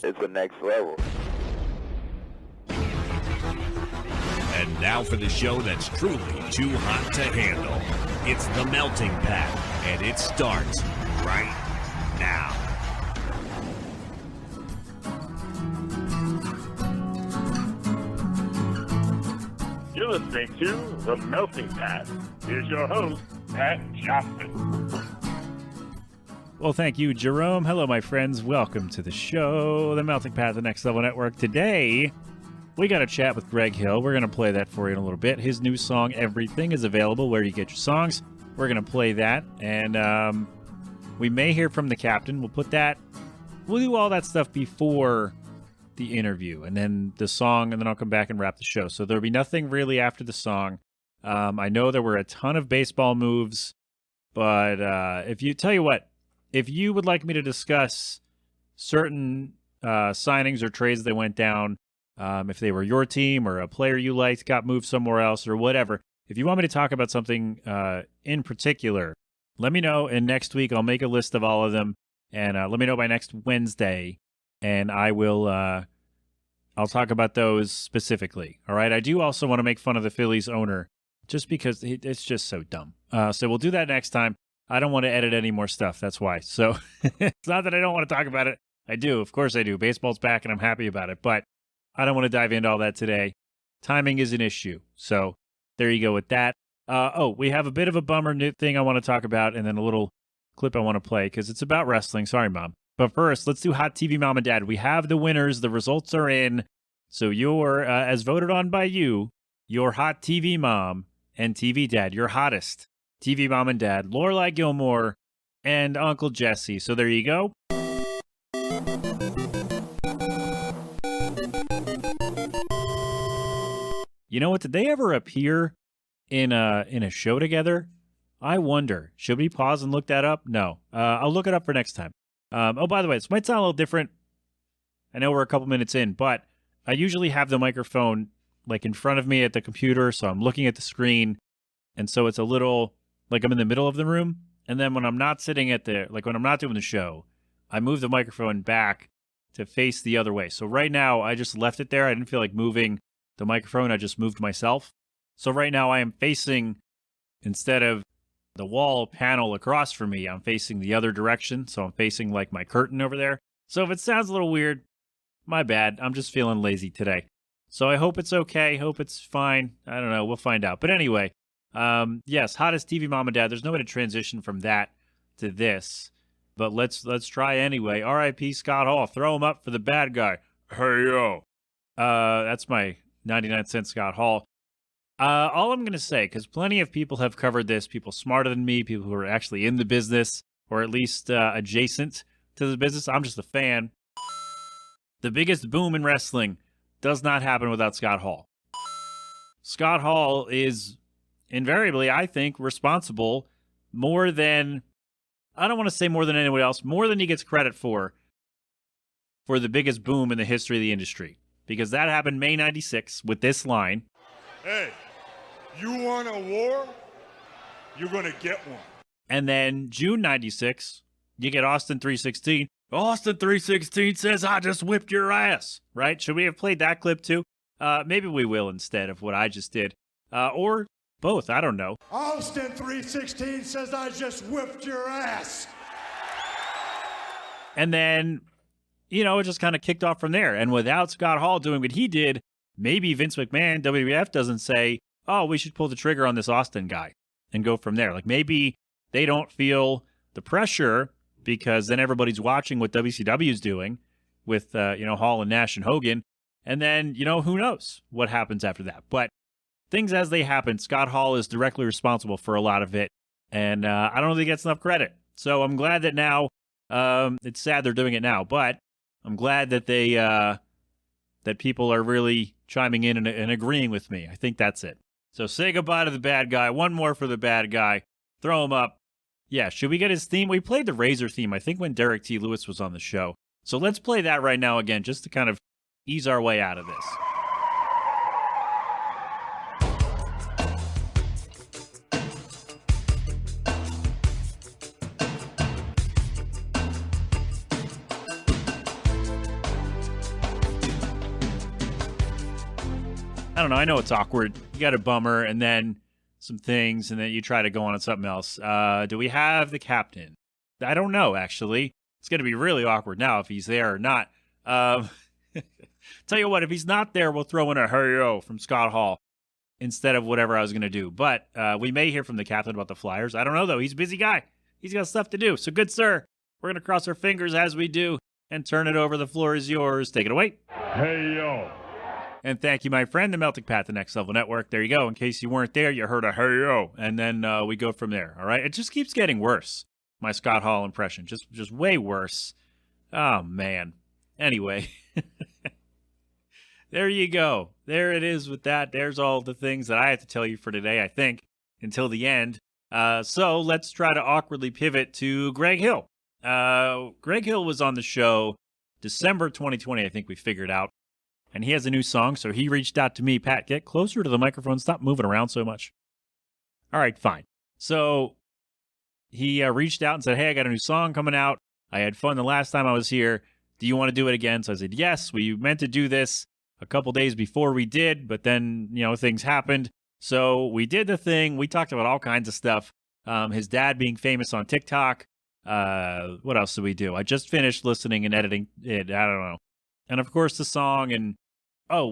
it's the next level. And now for the show that's truly too hot to handle. It's The Melting Pat, and it starts right now. You're listening to The Melting Pat. Here's your host, Pat Johnson. Well, thank you, Jerome. Hello, my friends. Welcome to the show, The Melting Pat, the Next Level Network. Today, we got a chat with Greg Hill. We're going to play that for you in a little bit. His new song, Everything, is available where you get your songs. We're going to play that, and we may hear from the captain. We'll do all that stuff before the interview, and then the song, and then I'll come back and wrap the show. So there'll be nothing really after the song. I know there were a ton of baseball moves, but if you would like me to discuss certain signings or trades that went down, if they were your team or a player you liked got moved somewhere else or whatever, if you want me to talk about something in particular, let me know. And next week, I'll make a list of all of them. And let me know by next Wednesday. And I will, I'll talk about those specifically. All right. I do also want to make fun of the Phillies owner just because it's just so dumb. So we'll do that next time. I don't want to edit any more stuff. That's why. So it's not that I don't want to talk about it. I do. Of course I do. Baseball's back and I'm happy about it. But I don't want to dive into all that today. Timing is an issue. So there you go with that. We have a bit of a bummer thing I want to talk about and then a little clip I want to play because it's about wrestling. Sorry, Mom. But first, let's do Hot TV Mom and Dad. We have the winners. The results are in. So you're, as voted on by you, your Hot TV Mom and TV Dad, your hottest TV Mom and Dad, Lorelai Gilmore and Uncle Jesse. So there you go. You know what? Did they ever appear in a show together? I wonder. Should we pause and look that up? No. I'll look it up for next time. By the way, this might sound a little different. I know we're a couple minutes in, but I usually have the microphone like in front of me at the computer, so I'm looking at the screen, and so it's a little like I'm in the middle of the room. And then when I'm not sitting when I'm not doing the show, I move the microphone back to face the other way. So right now, I just left it there. I didn't feel like moving the microphone. I just moved myself. So right now I am facing, instead of the wall panel across from me, I'm facing the other direction. So I'm facing like my curtain over there. So if it sounds a little weird, my bad. I'm just feeling lazy today. So I hope it's okay. Hope it's fine. I don't know. We'll find out. But anyway, yes, hottest TV Mom and Dad. There's no way to transition from that to this. But let's try anyway. R.I.P. Scott Hall. Throw him up for the bad guy. Hey, yo. That's my 99-cent Scott Hall. All I'm going to say, because plenty of people have covered this, people smarter than me, people who are actually in the business, or at least adjacent to the business. I'm just a fan. The biggest boom in wrestling does not happen without Scott Hall. Scott Hall is invariably, I think, responsible more than, I don't want to say more than anyone else, more than he gets credit for the biggest boom in the history of the industry. Because that happened May 96 with this line. Hey, you want a war? You're going to get one. And then June 96, you get Austin 316. Austin 316 says, I just whipped your ass. Right? Should we have played that clip too? Maybe we will instead of what I just did. Or both. I don't know. Austin 316 says, I just whipped your ass. And then, it just kind of kicked off from there. And without Scott Hall doing what he did, maybe Vince McMahon, WWF, doesn't say, oh, we should pull the trigger on this Austin guy and go from there. Like maybe they don't feel the pressure because then everybody's watching what WCW is doing with, Hall and Nash and Hogan. And then, who knows what happens after that. But things as they happen, Scott Hall is directly responsible for a lot of it. And I don't think he gets enough credit. So I'm glad that now, it's sad they're doing it now, but I'm glad that they, that people are really chiming in and agreeing with me. I think that's it. So say goodbye to the bad guy. One more for the bad guy. Throw him up. Yeah, should we get his theme? We played the Razor theme, I think, when Derek T. Lewis was on the show. So let's play that right now again, just to kind of ease our way out of this. I don't know. I know it's awkward. You got a bummer and then some things, and then you try to go on to something else. Do we have the captain? I don't know, actually. It's going to be really awkward now if he's there or not. Tell you what, if he's not there, we'll throw in a hey-yo from Scott Hall instead of whatever I was going to do. But we may hear from the captain about the Flyers. I don't know, though. He's a busy guy. He's got stuff to do. So, good sir, we're going to cross our fingers as we do and turn it over. The floor is yours. Take it away. Hey, yo. And thank you, my friend, the Melting Pat, the Next Level Network. There you go. In case you weren't there, you heard a hey-yo. And then we go from there, all right? It just keeps getting worse, my Scott Hall impression. Just way worse. Oh, man. Anyway, there you go. There it is with that. There's all the things that I have to tell you for today, I think, until the end. So let's try to awkwardly pivot to Greg Hill. Greg Hill was on the show December 2020, I think we figured out. And he has a new song, so he reached out to me. Pat, get closer to the microphone. Stop moving around so much. All right, fine. So he reached out and said, hey, I got a new song coming out. I had fun the last time I was here. Do you want to do it again? So I said, yes. We meant to do this a couple days before we did, but then, things happened. So we did the thing. We talked about all kinds of stuff. His dad being famous on TikTok. What else did we do? I just finished listening and editing it. I don't know. And, of course, the song. And,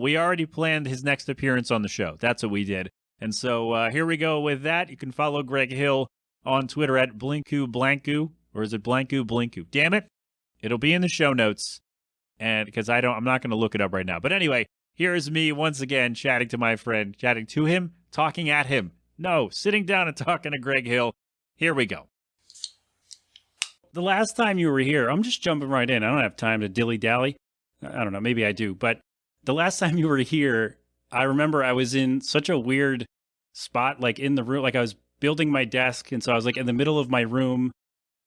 we already planned his next appearance on the show. That's what we did. And so here we go with that. You can follow Greg Hill on Twitter at BlinkooBlanku. Or is it Blinku? Damn it. It'll be in the show notes. And because I'm not going to look it up right now. But anyway, here is me once again chatting to my friend, chatting to him, talking at him. No, sitting down and talking to Greg Hill. Here we go. The last time you were here, I'm just jumping right in. I don't have time to dilly-dally. I don't know, maybe I do. But the last time you were here, I remember I was in such a weird spot, like in the room, like I was building my desk. And so I was like in the middle of my room,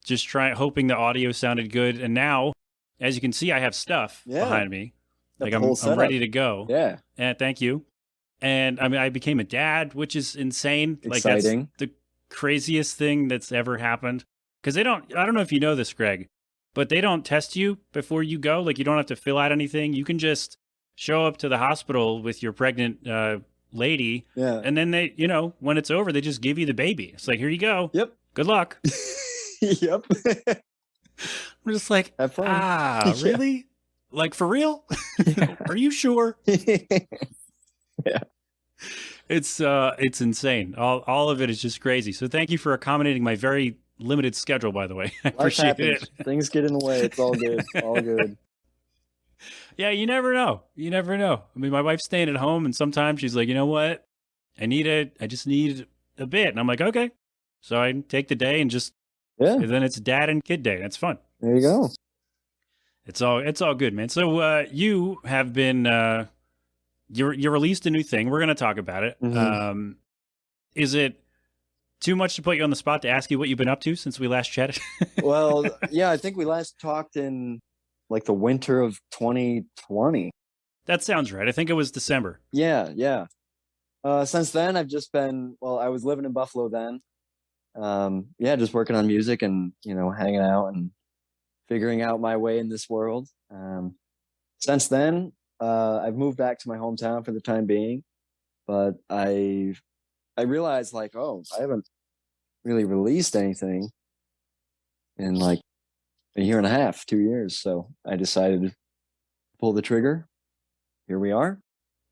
just hoping the audio sounded good. And now, as you can see, I have stuff behind me. Like I'm ready to go. Yeah. And thank you. And I mean, I became a dad, which is insane. Exciting. Like that's the craziest thing that's ever happened. Because I don't know if you know this, Greg, but they don't test you before you go. Like you don't have to fill out anything. You can just show up to the hospital with your pregnant lady. Yeah. And then they, when it's over, they just give you the baby. It's like, here you go. Yep. Good luck. Yep. I'm just like, have fun. Really? Yeah. Like for real? Yeah. Are you sure? Yeah. It's insane. All of it is just crazy. So thank you for accommodating my very limited schedule, by the way. I appreciate it. Things get in the way. It's all good. All good. Yeah, you never know. You never know. I mean, my wife's staying at home, and sometimes she's like, you know what? I just need a bit. And I'm like, okay. So I take the day and just, and then it's dad and kid day. That's fun. There you go. It's all good, man. So you have been, you released a new thing. We're going to talk about it. Mm-hmm. Is it too much to put you on the spot to ask you what you've been up to since we last chatted? Well, yeah, I think we last talked in like the winter of 2020. That sounds right. I think it was December. Yeah. Since then, I've just been, I was living in Buffalo then. Just working on music and, hanging out and figuring out my way in this world. Since then, I've moved back to my hometown for the time being, but I realized I haven't really released anything in like a year and a half, 2 years. So I decided to pull the trigger. Here we are.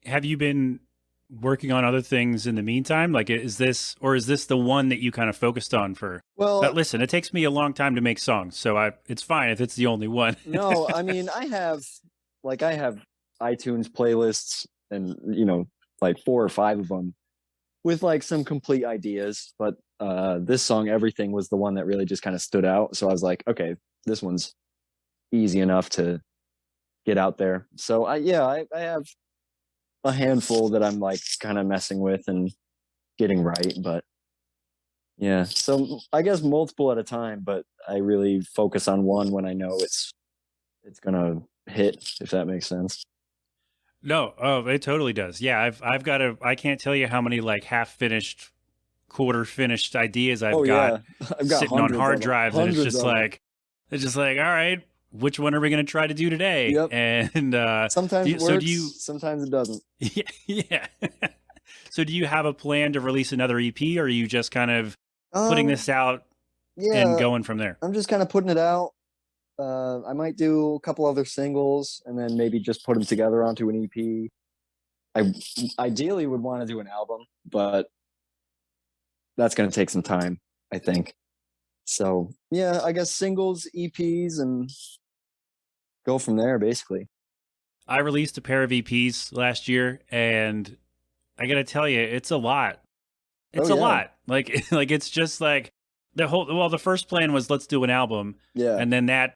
Have you been working on other things in the meantime? Like, is this the one that you kind of focused on for? Well, listen, it takes me a long time to make songs, so it's fine if it's the only one. No, I mean, I have iTunes playlists and, like 4 or 5 of them with like some complete ideas. But this song, Everything, was the one that really just kind of stood out. So I was like, okay, this one's easy enough to get out there. So I have a handful that I'm like kind of messing with and getting right. But yeah, so I guess multiple at a time, but I really focus on one when I know it's gonna hit, if that makes sense. No, it totally does. Yeah, I can't tell you how many like half-finished, quarter-finished ideas I've got I've got sitting on hard drives, and it's just like, all right, which one are we going to try to do today? Yep. And Sometimes it so works, do you? sometimes it doesn't. Yeah. So do you have a plan to release another EP, or are you just kind of putting this out and going from there? I'm just kind of putting it out. I might do a couple other singles and then maybe just put them together onto an EP. I ideally would want to do an album, but that's going to take some time, I think. So yeah, I guess singles, EPs, and go from there, basically. I released a pair of EPs last year, and I got to tell you, it's a lot. It's a lot. Like it's just like the first plan was let's do an album. Yeah. And then that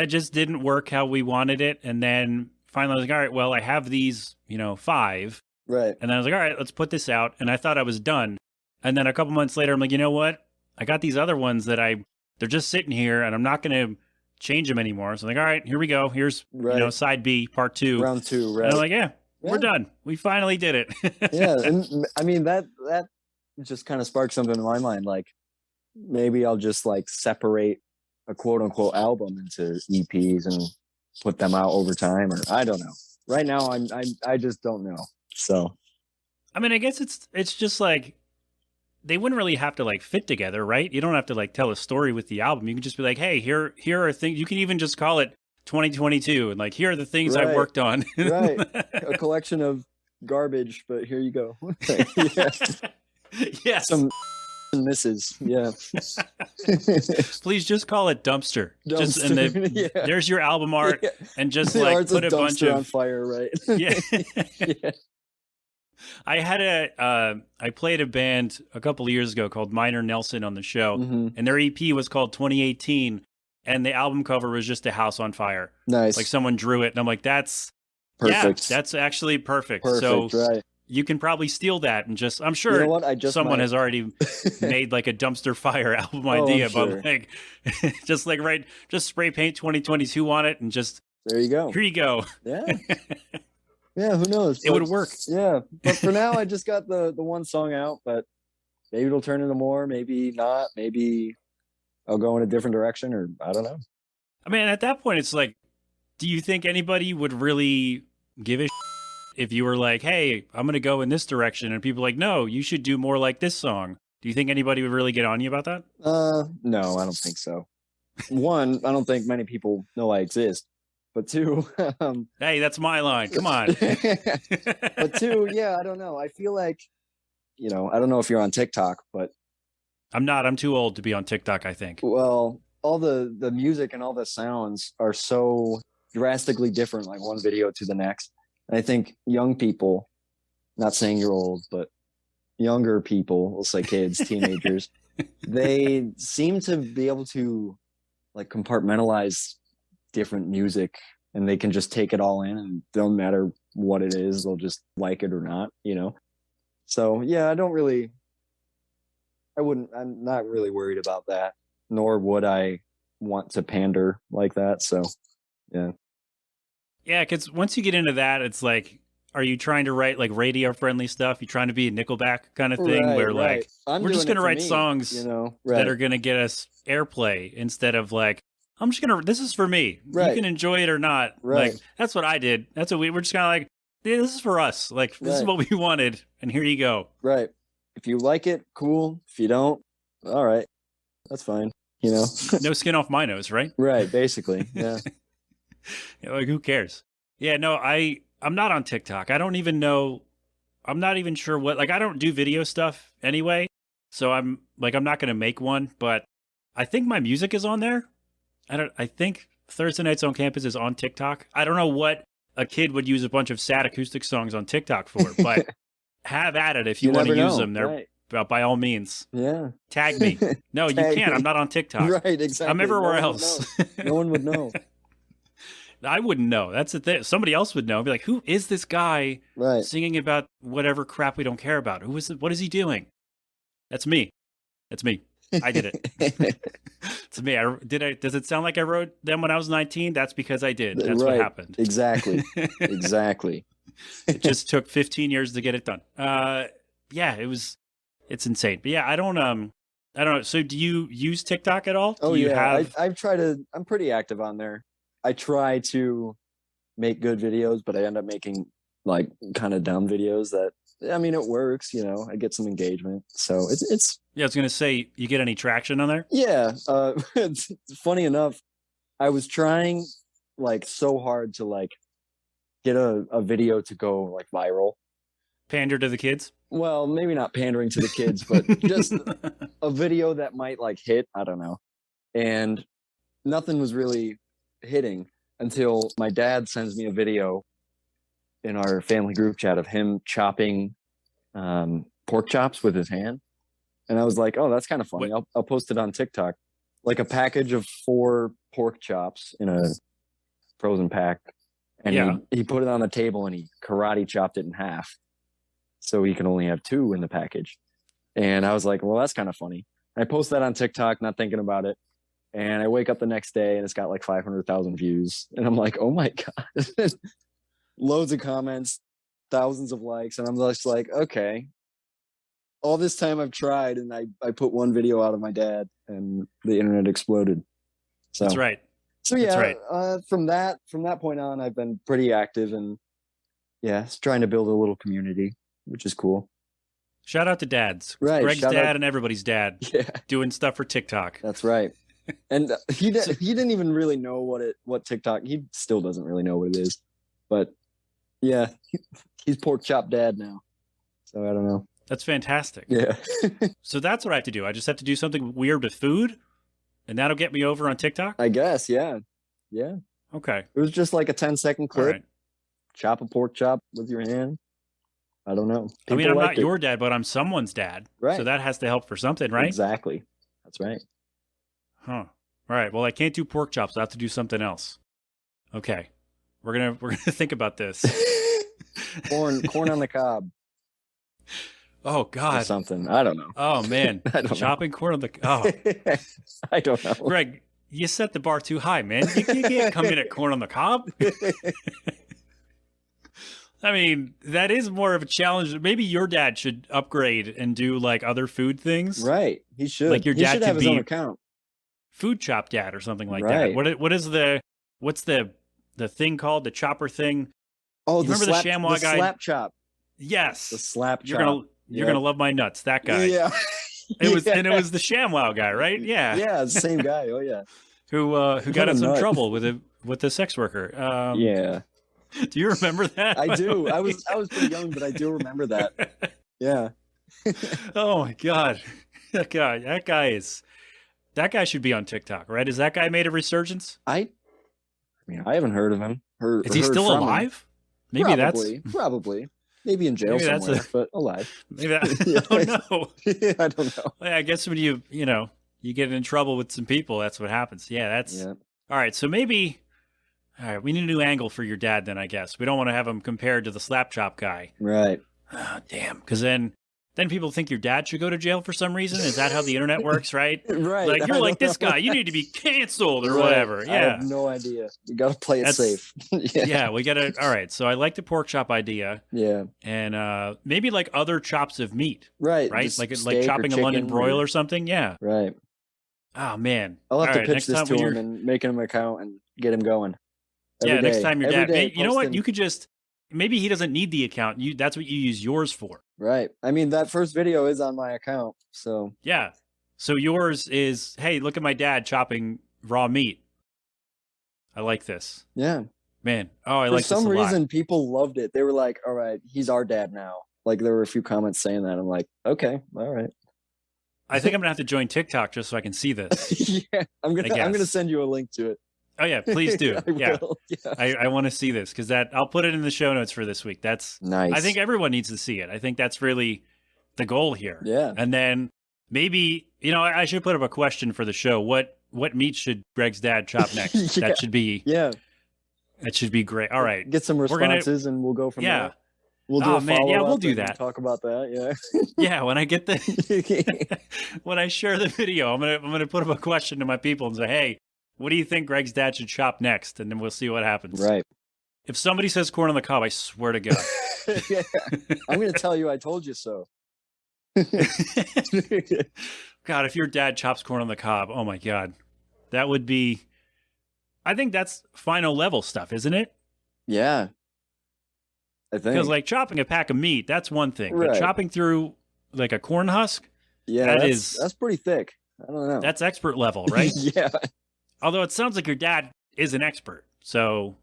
just didn't work how we wanted it. And then finally I was like, all right, well, I have these, 5. Right. And then I was like, all right, let's put this out. And I thought I was done. And then a couple months later, I'm like, you know what? I got these other ones that they're just sitting here and I'm not going to change them anymore. So I'm like, all right, here we go. Here's, side B, part 2. Round 2, right. And I'm like, yeah, we're done. We finally did it. Yeah. And I mean, that just kind of sparked something in my mind. Like maybe I'll just like separate a quote unquote album into EPs and put them out over time, or I don't know. Right now, I just don't know. So, I mean, I guess it's just like they wouldn't really have to like fit together, right? You don't have to like tell a story with the album. You can just be like, hey, here are things. You can even just call it 2022, and like here are the things I worked on. Right, a collection of garbage, but here you go. Yes. Some misses. Yeah. Please just call it dumpster. Just there's your album art, and just the like put a bunch of on fire, right? Yeah. Yeah. I played a band a couple of years ago called Minor Nelson on the show, Mm-hmm. and their EP was called 2018, and the album cover was just a house on fire. Nice. Like someone drew it, and I'm like, that's perfect. Yeah, that's actually perfect. Perfect, so right. you can probably steal that and just, I'm sure You know what? someone has already made like a dumpster fire album idea, but like, just spray paint 2022 on it and just, there you go. Here you go. Yeah. Yeah, who knows? It would work. Yeah. But for now, I just got the one song out, but maybe it'll turn into more, maybe not. Maybe I'll go in a different direction, or I don't know. I mean, at that point, it's like, do you think anybody would really give a if you were like, hey, I'm going to go in this direction, and people are like, no, you should do more like this song? Do you think anybody would really get on you about that? No, I don't think so. One, I don't think many people know I exist. But 2, hey, that's my line. Come on. But 2, yeah, I don't know. I feel like, I don't know if you're on TikTok, but I'm not. I'm too old to be on TikTok, I think. Well, all the music and all the sounds are so drastically different, like one video to the next. And I think young people, not saying you're old, but younger people, we'll say kids, teenagers, they seem to be able to like compartmentalize different music, and they can just take it all in, and it don't matter what it is, they'll just like it or not, So yeah, I'm not really worried about that, nor would I want to pander like that. So yeah. Yeah, because once you get into that, it's like, are you trying to write like radio friendly stuff? You trying to be a Nickelback kind of thing, where like we're just gonna write songs that are gonna get us airplay, instead of like, this is for me. Right. You can enjoy it or not. Right. Like, that's what I did. That's what we're just kind of like, yeah, this is for us. Like, this is what we wanted, and here you go. Right. If you like it, cool. If you don't, all right. That's fine. No skin off my nose, right? Right, basically. Yeah. Like, who cares? Yeah, no, I'm not on TikTok. I don't even know. I'm not even sure what, like, I don't do video stuff anyway. So I'm not going to make one, but I think my music is on there. I think Thursday Nights on Campus is on TikTok. I don't know what a kid would use a bunch of sad acoustic songs on TikTok for, but have at it if you want to use them. They're by all means. Yeah. Tag me. No, you can't. I'm not on TikTok. Right, exactly. I'm everywhere else. No one would know. I wouldn't know. That's the thing. Somebody else would know. I'd be like, who is this guy singing about whatever crap we don't care about? Who is it? What is he doing? That's me. That's me. I did it. It's me. Does it sound like I wrote them when I was 19? That's because I did. That's what happened. Exactly. Exactly. It just took 15 years to get it done. Yeah, it's insane. But yeah, I don't I don't know. So do you use TikTok at all? Oh Do you yeah, have? I've tried to. I'm pretty active on there. I try to make good videos, but I end up making like kind of dumb videos that. I mean, it works. I get some engagement, so it's Yeah, I was gonna say, you get any traction on there? yeah. It's funny enough. I was trying like so hard to like get a video to go like viral. Pander to the kids? Well, maybe not pandering to the kids, but just a video that might like hit. I don't know. And nothing was really hitting until my dad sends me a video in our family group chat of him chopping pork chops with his hand. And I was like, oh, that's kind of funny. I'll post it on TikTok. Like a package of 4 pork chops in a frozen pack. And Yeah. he put it on the table and he karate chopped it in half. So he can only have 2 in the package. And I was like, well, that's kind of funny. I post that on TikTok, not thinking about it. And I wake up the next day and it's got like 500,000 views. And I'm like, oh my God. Loads of comments, thousands of likes. And I'm just like, okay. All this time I've tried and I put one video out of my dad and the internet exploded. So That's right. So yeah, That's right. From that point on, I've been pretty active and yeah, trying to build a little community, which is cool. Shout out to dads. Right, Greg's shout dad out- and everybody's dad Yeah, doing stuff for TikTok. that's right. And he didn't even really know what TikTok. He still doesn't really know what it is, but yeah, he's pork chop dad now. So I don't know. That's fantastic. Yeah, So that's what I have to do. I just have to do something weird with food, and that'll get me over on TikTok? I guess. Yeah. Okay. It was just like a 10-second All clip. right. Chop a pork chop with your hand. I don't know. I mean, People I'm not liked it. your dad, but I'm someone's dad. Right. So that has to help for something, right? Exactly. That's right. Huh. All right. Well, I can't do pork chops. I have to do something else. Okay. We're gonna think about this. corn on the cob Oh or God. something. I don't know. Oh man. I don't know. Chopping corn on the oh I don't know. Greg, you set the bar too high, man. You can't come in at corn on the cob. I mean, that is more of a challenge. Maybe your dad should upgrade and do like other food things. Right. He should. Like your he dad should could have his own be- account. Food chop dad or something like Right. that. What's the thing called? The chopper thing? Oh, You remember the Chamois guy? slap chop. Yes. The slap You're chop. gonna love my nuts. That guy. Yeah. It was the ShamWow guy, right? Yeah. Yeah, it's the same guy. Oh yeah. Who got What a in some nut. trouble with the sex worker. Yeah. Do you remember that? I by the do. way? I was pretty young, but I do remember that. Yeah. Oh my God. That guy should be on TikTok, right? Is that guy made a resurgence? I mean, I haven't heard of him. Is he heard still from him. Maybe Probably. Maybe in jail Maybe that's somewhere, but alive. maybe that. Oh no. I don't know. Well, I guess when you get in trouble with some people, that's what happens. Yeah, that's Yeah. all right. So maybe, all right, we need a new angle for your dad. Then I guess we don't want to have him compared to the slap chop guy. Right. Oh, damn, because then people think your dad should go to jail for some reason. Is that how the internet works? Right? Right. Like I you're like don't this know. guy. You need to be canceled or Right. whatever. I Yeah. have no idea. You got to play it That's- safe. Yeah. Yeah, we gotta. All right, so I like the pork chop idea, Yeah. and maybe like other chops of meat, Right. right? Just Like steak or chopping a London chicken broil or something. Yeah. Right. Oh man. I'll have All to right, pitch next this time to when him you're- and make him an account and get him going. Yeah, Every next day. time your Every dad. day, You know what? posting- You could just maybe he doesn't need the account. That's what you use yours for. Right. I mean, that first video is on my account, so Yeah. So yours is, hey, look at my dad chopping raw meat. I like this, yeah. man. Oh, I For like some this a lot. reason, people loved it. They were like, "All right, he's our dad now." Like there were a few comments saying that. I'm like, "Okay, all right." I think I'm gonna have to join TikTok just so I can see this. Yeah, I'm gonna guess. send you a link to it. Oh yeah, please do. I Yeah, will. Yeah. I want to see this because I'll put it in the show notes for this week. That's Nice. I think everyone needs to see it. I think that's really the goal here. Yeah. And then maybe I should put up a question for the show. What meat should Greg's dad chop next? Yeah. That should be great. All right. Get some We're gonna- responses and we'll go from Yeah. there. We'll do Oh, a man, yeah, follow-up we'll do and that. Talk about that. Yeah. When I get the Yeah. when I share the video, I'm gonna put up a question to my people and say, hey, what do you think Greg's dad should chop next? And then we'll see what happens. Right. If somebody says corn on the cob, I swear to God. Yeah. I'm gonna tell you I told you so. God, if your dad chops corn on the cob, oh my God, that would be. I think that's final level stuff, isn't it? Yeah, I think. Because like chopping a pack of meat, that's one thing, but Right. chopping through like a corn husk, Yeah, that's that's pretty thick. I don't know. that's expert level, right? Yeah, Although it sounds like your dad is an expert, so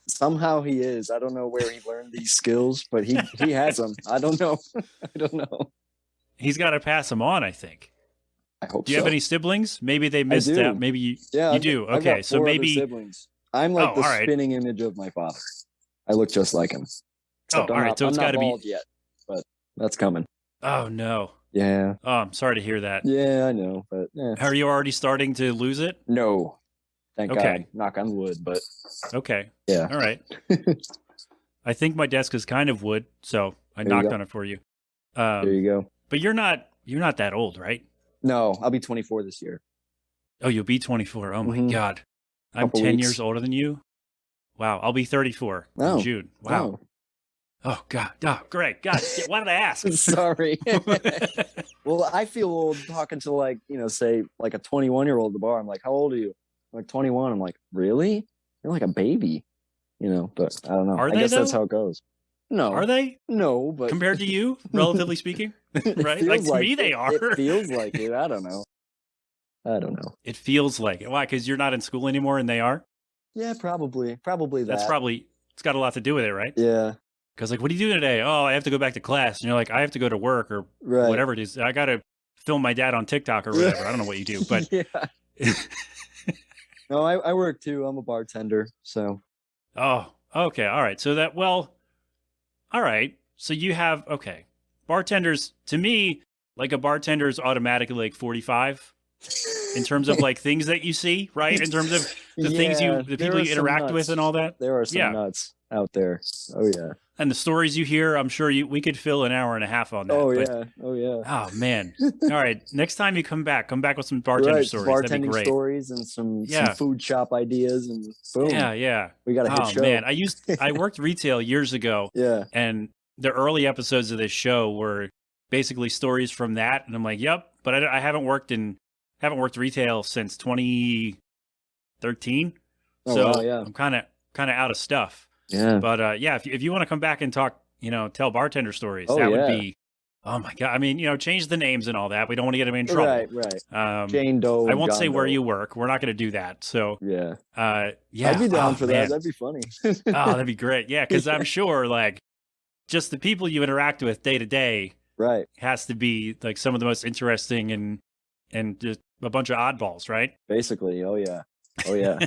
somehow he is. I don't know where he learned these skills, but he has them. I don't know. I don't know. he's got to pass them on. I think. I hope Do you so. have any siblings? Maybe they missed do. out. Maybe you. Yeah, you I've do. got- I've Okay, got so 4 other maybe. siblings. I'm like the all right. spinning image of my father. I look just like him. Except all I'm right. not- So I'm it's not got to be. bald yet, but that's coming. Oh no. Yeah, Oh, I'm sorry to hear that. yeah, I know, but Are you already starting to lose it? no. Thank Okay. God. Knock on wood, but Okay. yeah. All right. I think my desk is kind of wood, so I There you knocked go. on it for you. There you go. But you're not that old, right? No, I'll be 24 this year. Oh, you'll be 24. Oh my Mhm. God. I'm Couple 10 weeks. years older than you. Wow. I'll be 34 in Oh. June. Wow. Oh God. Oh, great. God. Why did I ask? Oh, sorry. Well, I feel old talking to like, say like a 21-year-old at the bar. I'm like, how old are you? I'm like 21. I'm like, really? You're like a baby, but I don't know. Are I they, guess that's though? how it goes. No, Are they? no, but Compared to you, relatively speaking? it Right? feels Like to me, they are. It feels like it. I don't know. It feels like it. Why? Because you're not in school anymore and they are? Yeah, probably that. That's probably, it's got a lot to do with it, right? Yeah, Because like, what are you doing today? Oh, I have to go back to class. And you're like, I have to go to work or right. whatever it is. I got to film my dad on TikTok or whatever. I don't know what you do, but yeah. No, I work too. I'm a bartender, so oh, okay. All right. So all right. So you have, okay. Bartenders, to me, like a bartender is automatically like 45 in terms of like things that you see, right? In terms of the Yeah, the there people are you some interact with nuts. and all that. There are some Yeah. nuts out there. Oh yeah. And the stories you hear, I'm sure we could fill an hour and a half on that. Oh but- yeah. Oh yeah. Oh man. All right. Next time you come back with some bartender Right, stories. That'd be bartending great. stories and some Yeah. food shop ideas and boom. Yeah, yeah. We got a hit Oh show. man. I worked retail years ago, Yeah. and the early episodes of this show were basically stories from that. And I'm like, yep, but I haven't worked retail since 2013. Oh, So wow, yeah. I'm kind of out of stuff. Yeah. But yeah, if you want to come back and talk, tell bartender stories, Oh, that would yeah. be, oh my God. I mean, change the names and all that. We don't want to get them in trouble. Right. Jane Doe. I won't John say where Doe. you work. We're not going to do that. So, Yeah. yeah. I'd be down Oh, for man. that. That'd be funny. Oh, that'd be great. Yeah, because I'm sure like just the people you interact with day to day Right. has to be like some of the most interesting and just a bunch of oddballs, right? Basically. Oh yeah. Oh yeah.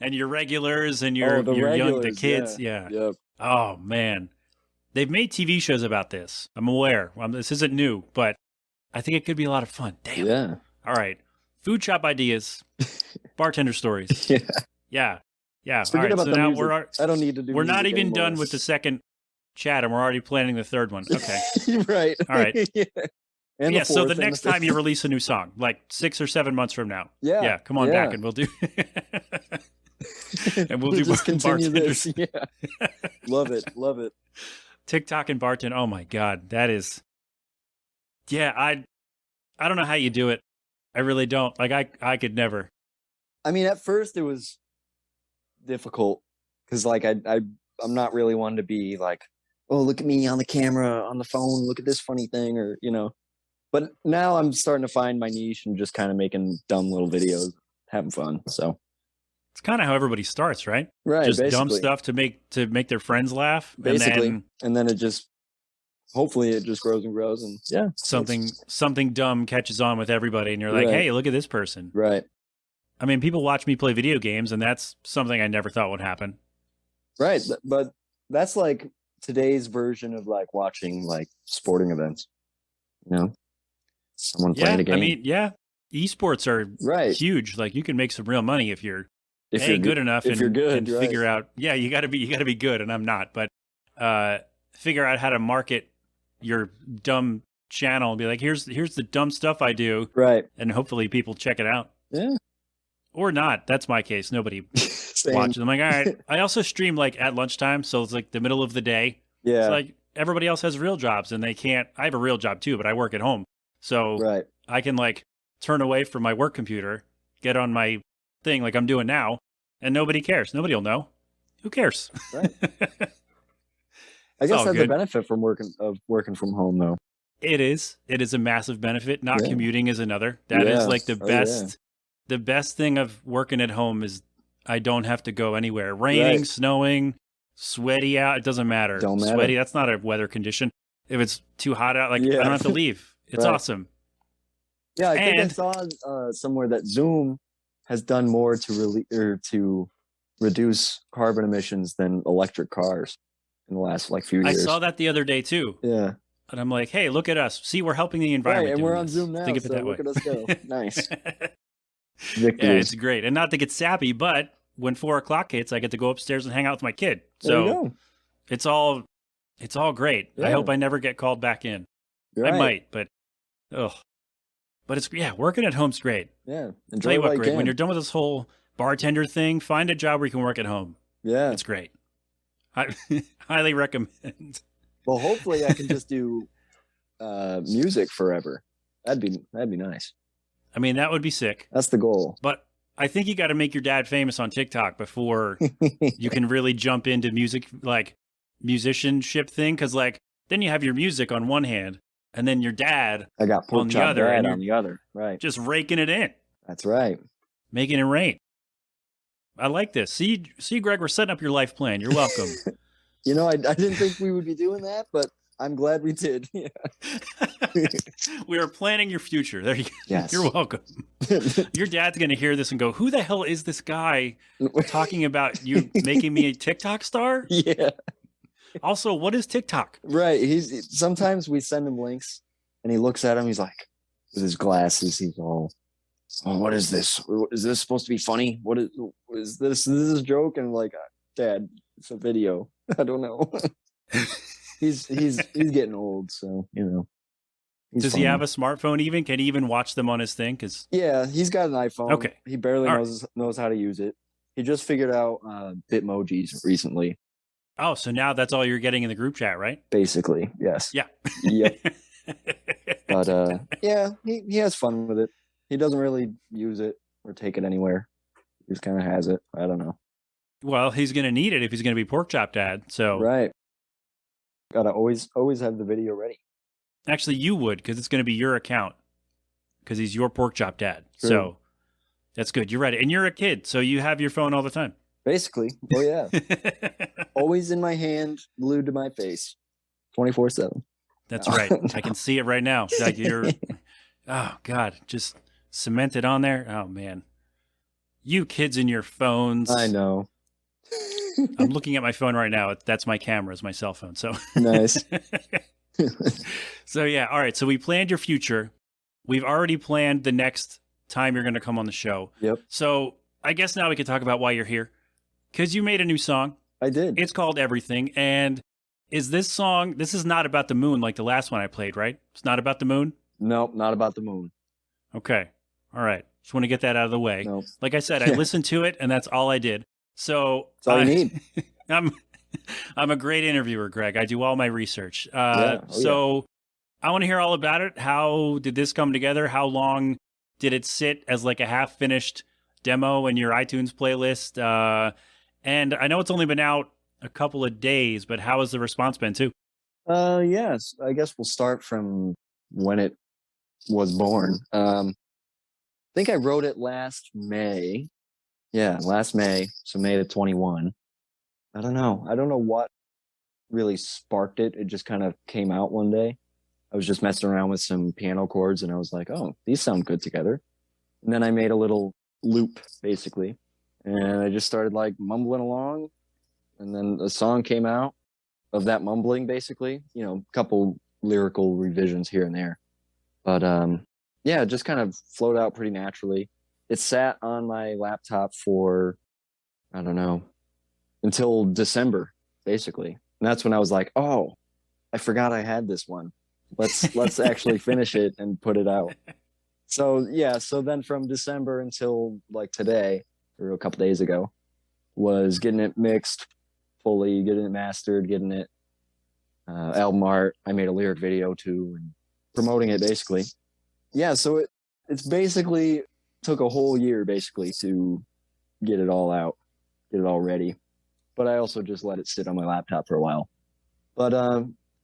And your regulars and your the young the regulars, kids. Yeah. Yep. Oh man, they've made TV shows about this. I'm aware. This isn't new, but I think it could be a lot of fun. Damn. Yeah. All right, food shop ideas, bartender stories. Yeah. Yeah. Yeah. Forget All right. about So the now music. I don't need to do. we're not music even anymore. done with the second chat, and we're already planning the third one. Okay. Right. All right. Yeah. And Yeah. So fourth the and next fifth. time you release a new song, like 6 or 7 months from now. Yeah. Yeah. Come on back and we'll do. And we'll do just continue bartenders. this. Yeah. Love it. Love it. TikTok and bartend. Oh my God. That is. Yeah. I don't know how you do it. I really don't. Like I could never. I mean, at first it was difficult because like I'm not really one to be like, oh, look at me on the camera, on the phone, look at this funny thing, or But now I'm starting to find my niche and just kind of making dumb little videos, having fun. So It's kind of how everybody starts, right? right, Just dumb basically. stuff to make their friends laugh. Basically, And then it just hopefully it just grows and grows, and yeah, something dumb catches on with everybody, and you're like, Right. hey, look at this person. right, I mean, people watch me play video games, and that's something I never thought would happen. right. But that's like today's version of like watching like sporting events. Someone Yeah, playing a game. I mean, yeah, esports are right. huge. Like you can make some real money if you're If you're good enough if and, you're good, and right. figure out. Yeah, you got to be good, and I'm not. But figure out how to market your dumb channel and be like, here's the dumb stuff I do, Right. and hopefully people check it out. Yeah. Or not. That's my case. Nobody Same. watches. I'm like, all right. I also stream like at lunchtime, so it's like the middle of the day. Yeah. It's like everybody else has real jobs and they can't. I have a real job too, but I work at home. So Right. I can like turn away from my work computer, get on my thing like I'm doing now, and nobody cares. Nobody will know. Who cares? Right. I It's guess all that's a good. benefit from working from home, though. It is. It is a massive benefit. Not Yeah. commuting is another. That is Yeah. like the Oh, yeah. best. The best thing of working at home is I don't have to go anywhere. Raining, Right. snowing, sweaty out. It doesn't matter. Don't matter. Sweaty. That's not a weather condition. If it's too hot out, like I Yeah. don't have to leave. It's Right. awesome. Yeah, I think I And- saw somewhere that Zoom has done more to reduce carbon emissions than electric cars in the last like few I years. saw that the other day too, Yeah. and I'm like, hey, look at us. See, we're helping the Right, environment. and doing we're on this. Zoom now. Think of it So that look way. at us go. Nice. Yeah, Victories. it's great. And not to get sappy, but when 4:00 hits, I get to go upstairs and hang out with my kid. There you So go. it's all great. I Yeah. hope I never get called back in. You're I right. might, but it's working at home's great. Yeah. Tell Enjoy you what, you Greg, when can. you're done with this whole bartender thing, find a job where you can work at home. Yeah. It's great. I highly recommend. Well, hopefully I can just do music forever. That'd be nice. I mean, that would be sick. That's the goal. But I think you got to make your dad famous on TikTok before you can really jump into music, like musicianship thing. Because like then you have your music on one hand, and then your dad I got on pork the chop other, dad and on the other. Right. just raking it in, That's right. making it rain. I like this. See, Greg, we're setting up your life plan. You're welcome. You know, I didn't think we would be doing that, but I'm glad we did. Yeah. We are planning your future. There you go. Yes. You're welcome. Your dad's going to hear this and go, who the hell is this guy talking about you making me a TikTok star? Yeah. Also, what is TikTok? Right. Sometimes we send him links and he looks at him, he's like, with his glasses, he's all, oh, what is this? Is this supposed to be funny? What is this? This is a joke? And I'm like, Dad, it's a video. I don't know. he's getting old, so you know. Does he have a smartphone even? Can he even watch them on his thing? Because Yeah, he's got an iPhone. Okay. He barely All knows how to use it. He just figured out Bitmojis recently. oh, so now that's all you're getting in the group chat, right? Basically, yes. Yeah. Yep. But yeah, he has fun with it. He doesn't really use it or take it anywhere. He just kind of has it. I don't know. Well, he's going to need it if he's going to be pork chop dad. So Right. Gotta always have the video ready. actually, you would because it's going to be your account because he's your pork chop dad. True. So that's good. You're right. And you're a kid, so you have your phone all the time. Basically. Oh yeah. Always in my hand, glued to my face. 24/7. That's right. I can see it right now. Like you're, oh God, just cemented on there. Oh man, you kids and your phones. I know. I'm looking at my phone right now. That's my camera, is my cell phone. So Nice. So yeah, all right. So we planned your future. We've already planned the next time you're going to come on the show. Yep. So I guess now we can talk about why you're here, because you made a new song. I did. It's called Everything, and is this song? This is not about the moon like the last one I played, right? It's not about the moon. Nope, not about the moon. Okay. All right. Just want to get that out of the way. Nope. Like I said, I listened to it, and that's all I did. So That's all you need. I'm a great interviewer, Greg. I do all my research. Yeah. Oh, So I want to hear all about it. How did this come together? How long did it sit as like a half-finished demo in your iTunes playlist? And I know it's only been out a couple of days, but how has the response been too? Yes. I guess we'll start from when it was born. I think I wrote it last May. Yeah, last May. So May of 21. I don't know what really sparked it. It just kind of came out one day. I was just messing around with some piano chords and I was like, oh, these sound good together. And then I made a little loop basically. And I just started like mumbling along. And then a song came out of that mumbling basically, you know, a couple lyrical revisions here and there. But yeah, it just kind of flowed out pretty naturally. It sat on my laptop for, I don't know, until December, basically. And that's when I was like, oh, I forgot I had this one. Let's actually finish it and put it out. So yeah, so then from December until like today, or a couple days ago, was getting it mixed fully, getting it mastered, getting it album art. I made a lyric video too, and promoting it basically. Yeah, so it's basically took a whole year basically to get it all out, get it all ready. But I also just let it sit on my laptop for a while. But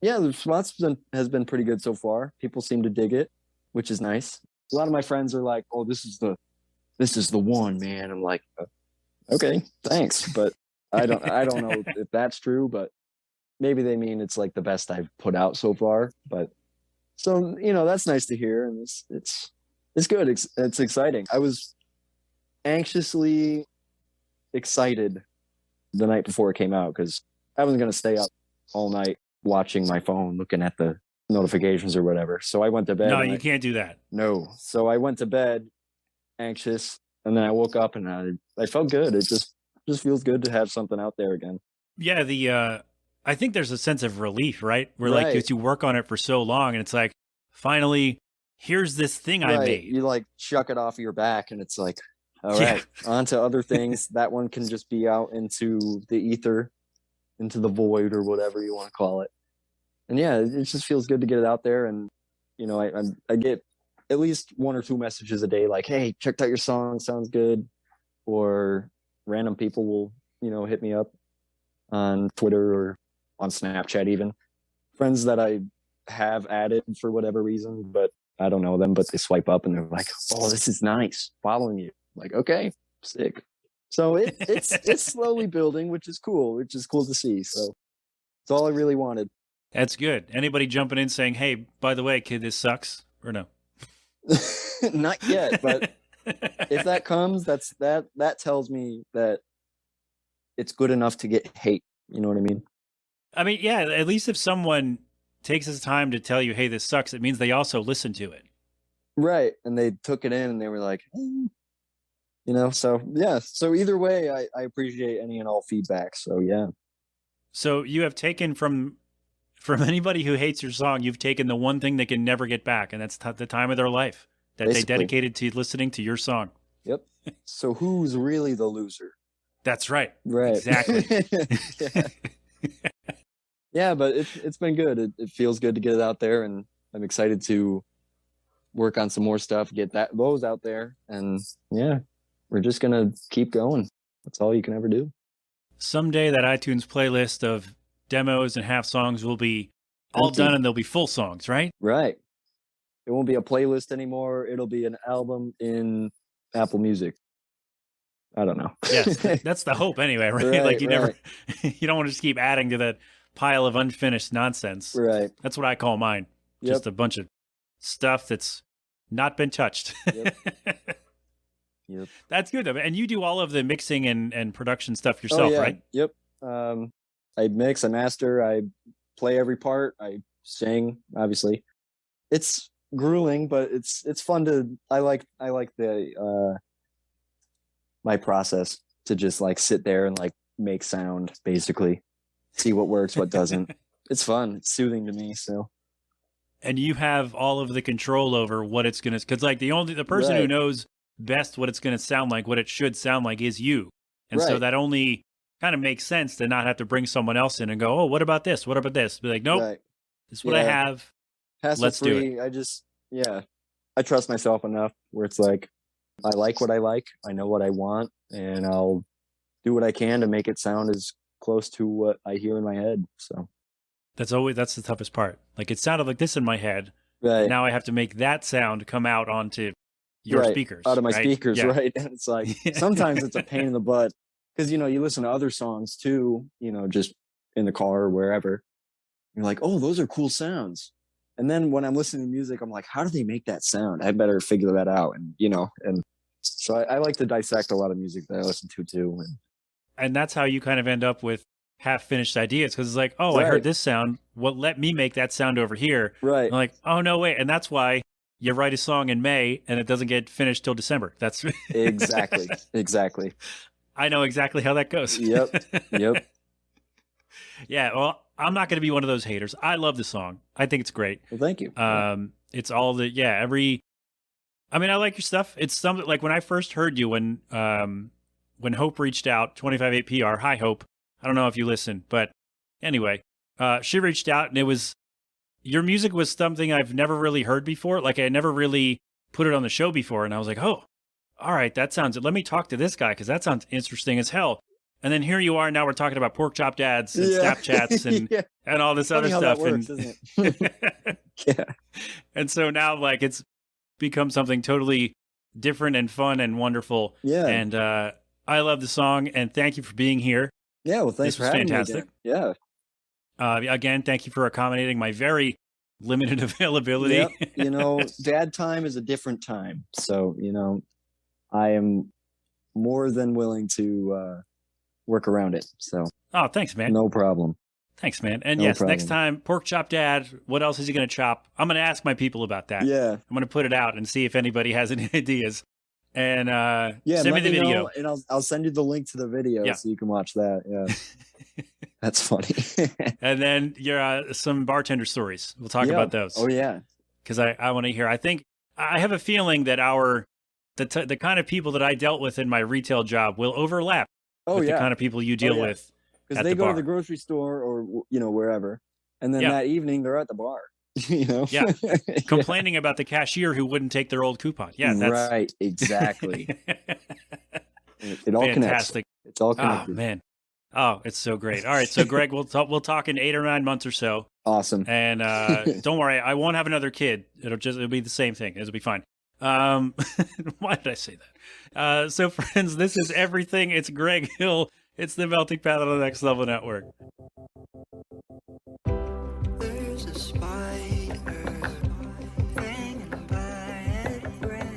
yeah, the response has been pretty good so far. People seem to dig it, which is nice. A lot of my friends are like, "Oh, this is the one, man." I'm like, "Okay, thanks," but I don't know if that's true, but maybe they mean it's like the best I've put out so far. But so that's nice to hear, and it's good. It's exciting. I was anxiously excited the night before it came out because I wasn't gonna stay up all night watching my phone, looking at the notifications or whatever. So I went to bed. No, you can't do that. No. So I went to bed anxious, and then I woke up and I felt good. It just feels good to have something out there again. Yeah, I think there's a sense of relief, right? Where Right. like you work on it for so long, and it's like finally here's this thing I made. You like chuck it off your back, and it's like, all Yeah. right, on to other things. That one can just be out into the ether, into the void, or whatever you want to call it. And yeah, it just feels good to get it out there. And I get at least 1 or 2 messages a day, like, "Hey, checked out your song, sounds good," or random people will hit me up on Twitter or on Snapchat, even friends that I have added for whatever reason, but I don't know them, but they swipe up and they're like, "Oh, this is nice, following you." I'm like, okay, sick. So it's slowly building, which is cool to see. So it's all I really wanted. That's good. Anybody jumping in saying, "Hey, by the way, kid, this sucks," or no? Not yet, but if that comes, that tells me that it's good enough to get hate. You know what I mean? I mean, yeah, at least if someone takes his time to tell you, "Hey, this sucks," it means they also listen to it. Right. And they took it in and they were like, so yeah. So either way, I appreciate any and all feedback. So yeah. So you have taken from anybody who hates your song, you've taken the one thing they can never get back, and that's the time of their life that Basically. they dedicated to listening to your song. Yep. So who's really the loser? That's right. Right. Exactly. Yeah. Yeah, but it's been good. It feels good to get it out there, and I'm excited to work on some more stuff, get those out there, and yeah, we're just gonna keep going. That's all you can ever do. Someday that iTunes playlist of demos and half songs will be all Empty. done, and they'll be full songs, right? Right. It won't be a playlist anymore. It'll be an album in Apple Music. I don't know. Yes, that's the hope anyway, right? Right, Like you never, right. you don't want to just keep adding to that pile of unfinished nonsense. Right. That's what I call mine. Yep. Just a bunch of stuff that's not been touched. Yep. Yep. That's good though. And you do all of the mixing and production stuff yourself, yeah. right? Yep. I mix, I master, I play every part, I sing, obviously. It's grueling, but it's fun to I like the my process to just like sit there and like make sound, basically. See what works, what doesn't. It's fun. It's soothing to me, so. And you have all of the control over what it's gonna, because like the person who Right. knows best what it's gonna sound like, what it should sound like, is you. And so Right. that only kind of makes sense to not have to bring someone else in and go, "Oh, what about this? What about this?" Be like, "Nope, Right. this is what I Yeah. have." Hassle Let's do free. I trust myself enough where it's like I like what I like, I know what I want, and I'll do what I can to make it sound as close to what I hear in my head. So That's the toughest part. Like it sounded like this in my head. right. Now I have to make that sound come out onto your Right. speakers. Out of my right? speakers, Yeah. right? And it's like sometimes it's a pain in the butt because you listen to other songs too, just in the car or wherever. You're like, oh, those are cool sounds. And then when I'm listening to music, I'm like, how do they make that sound? I better figure that out. And and so I like to dissect a lot of music that I listen to too. And that's how you kind of end up with half finished ideas, because it's like, oh, I heard Right. this sound. Well, let me make that sound over here. Right. I'm like, oh no way. And that's why you write a song in May and it doesn't get finished till December. That's Exactly. Exactly. I know exactly how that goes. Yep. Yep. Yeah. Well, I'm not going to be one of those haters. I love the song. I think it's great. Well, thank you. It's all I mean, I like your stuff. It's something like when I first heard you, when Hope reached out, 25/8 PR. Hi, Hope. I don't know if you listen, but anyway, she reached out, and your music was something I've never really heard before. Like, I never really put it on the show before. And I was like, oh, all right, let me talk to this guy, because that sounds interesting as hell. And then here you are. Now we're talking about pork chop dads and Snapchats and and all this other stuff. That works, isn't it? Yeah. And so now, like, it's become something totally different and fun and wonderful. Yeah. And I love the song, and thank you for being here. Yeah. Well, thanks for having fantastic. me again. Yeah. Again, thank you for accommodating my very limited availability. Yep. Dad time is a different time. So, I am more than willing to work around it. So. Oh, thanks, man. No problem. Thanks, man. And No yes, problem. next time, pork chop dad, what else is he going to chop? I'm going to ask my people about that. Yeah. I'm going to put it out and see if anybody has any ideas. And send me let the video. know, and I'll send you the link to the video so you can watch that. Yeah. That's funny. And then some bartender stories. We'll talk about those. Oh, yeah. Because I want to hear. I have a feeling that the kind of people that I dealt with in my retail job will overlap with the kind of people you deal with. Because they go to the grocery store or, wherever. And then that evening they're at the bar, Yeah. Complaining about the cashier who wouldn't take their old coupon. Yeah. That's right. Exactly. It all connects. It's all connected. Oh, man. Oh, it's so great. All right. So, Greg, we'll talk in 8 or 9 months or so. Awesome. And don't worry, I won't have another kid. It'll be the same thing. It'll be fine. Why did I say that? So, friends, this is everything. It's Greg Hill. It's the Melting Path on the Next Level Network. There's a spider hanging by a thread.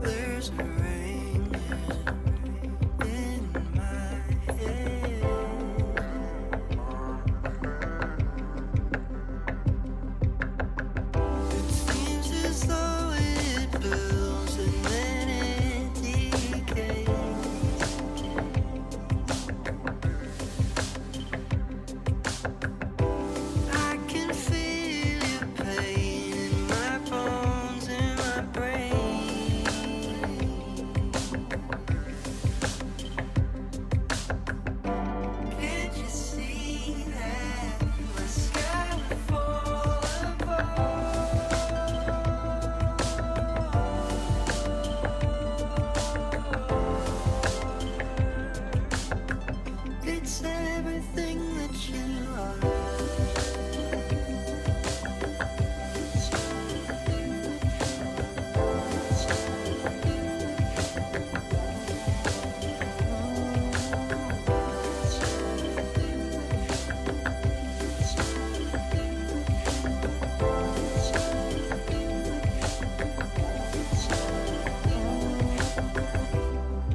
There's a ring in my head. It seems as though it builds and then it decays. I can feel your pain in my bones and my brain. Can't you see that my sky will fall apart? It's everything that you are.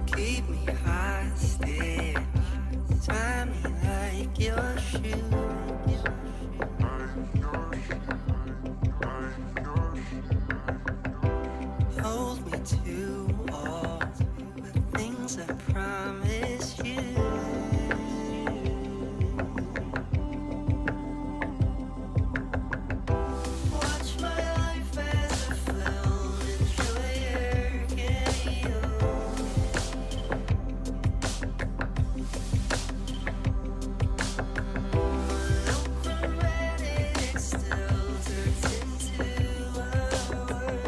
Keep me hostage, tie me like your shoes. Hold me to all the things I promised you. Watch my life as a film, enjoy your chaos. Chromatic still turns into a word.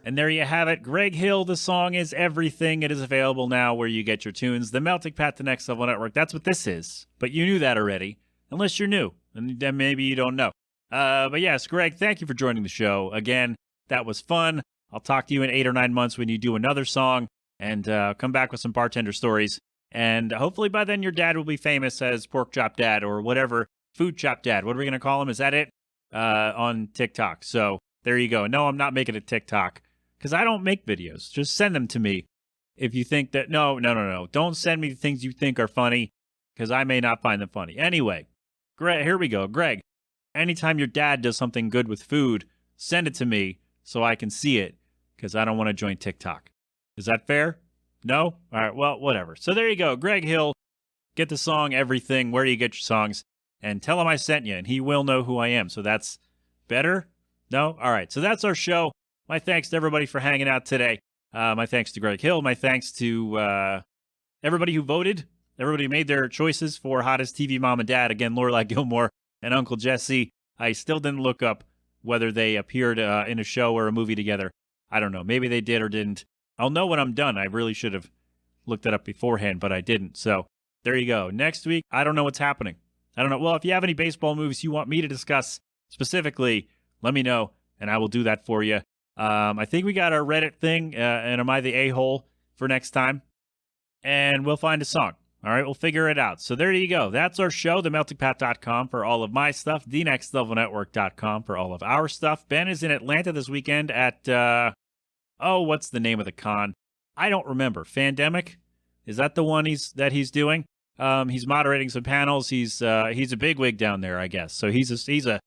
And there you have it. Greg Hill, the song is everything. It is available now where you get your tunes. The Melting Pat, the Next Level Network. That's what this is. But you knew that already. Unless you're new. And then maybe you don't know. But yes, Greg, thank you for joining the show. Again, that was fun. I'll talk to you in 8 or 9 months when you do another song. And come back with some bartender stories. And hopefully by then your dad will be famous as Pork Chop Dad or whatever. Food Chop Dad. What are we going to call him? Is that it? On TikTok. So there you go. No, I'm not making a TikTok. Because I don't make videos. Just send them to me. If you think that, no. Don't send me the things you think are funny, because I may not find them funny. Anyway, Greg, here we go. Greg, anytime your dad does something good with food, send it to me so I can see it, because I don't want to join TikTok. Is that fair? No? All right, well, whatever. So there you go. Greg Hill, get the song Everything, where do you get your songs, and tell him I sent you, and he will know who I am. So that's better? No? All right, so that's our show. My thanks to everybody for hanging out today. My thanks to Greg Hill. My thanks to everybody who voted. Everybody who made their choices for Hottest TV Mom and Dad. Again, Lorelai Gilmore and Uncle Jesse. I still didn't look up whether they appeared in a show or a movie together. I don't know. Maybe they did or didn't. I'll know when I'm done. I really should have looked that up beforehand, but I didn't. So there you go. Next week, I don't know what's happening. I don't know. Well, if you have any baseball movies you want me to discuss specifically, let me know, and I will do that for you. I think we got our Reddit thing, and am I the a-hole for next time? And we'll find a song. All right, we'll figure it out. So there you go. That's our show, themeltingpat.com for all of my stuff, thenextlevelnetwork.com for all of our stuff. Ben is in Atlanta this weekend at, what's the name of the con? I don't remember. Fandemic? Is that the one he's doing? He's moderating some panels. He's a bigwig down there, I guess. So he's a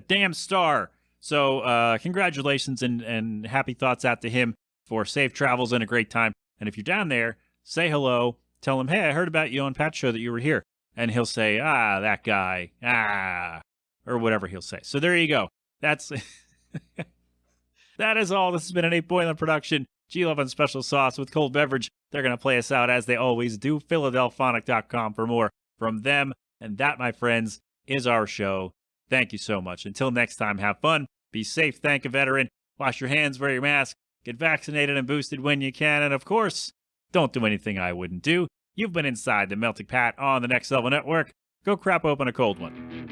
damn star. So congratulations and happy thoughts out to him for safe travels and a great time. And if you're down there, say hello. Tell him, hey, I heard about you on Pat's show that you were here. And he'll say, that guy, or whatever he'll say. So there you go. That is all. This has been an 8 Boiling production. G-Love on Special Sauce with cold beverage. They're going to play us out as they always do. Philadelphonic.com for more from them. And that, my friends, is our show. Thank you so much. Until next time, have fun, be safe, thank a veteran, wash your hands, wear your mask, get vaccinated and boosted when you can, and of course, don't do anything I wouldn't do. You've been inside the Melting Pat on the Next Level Network. Go crap open a cold one.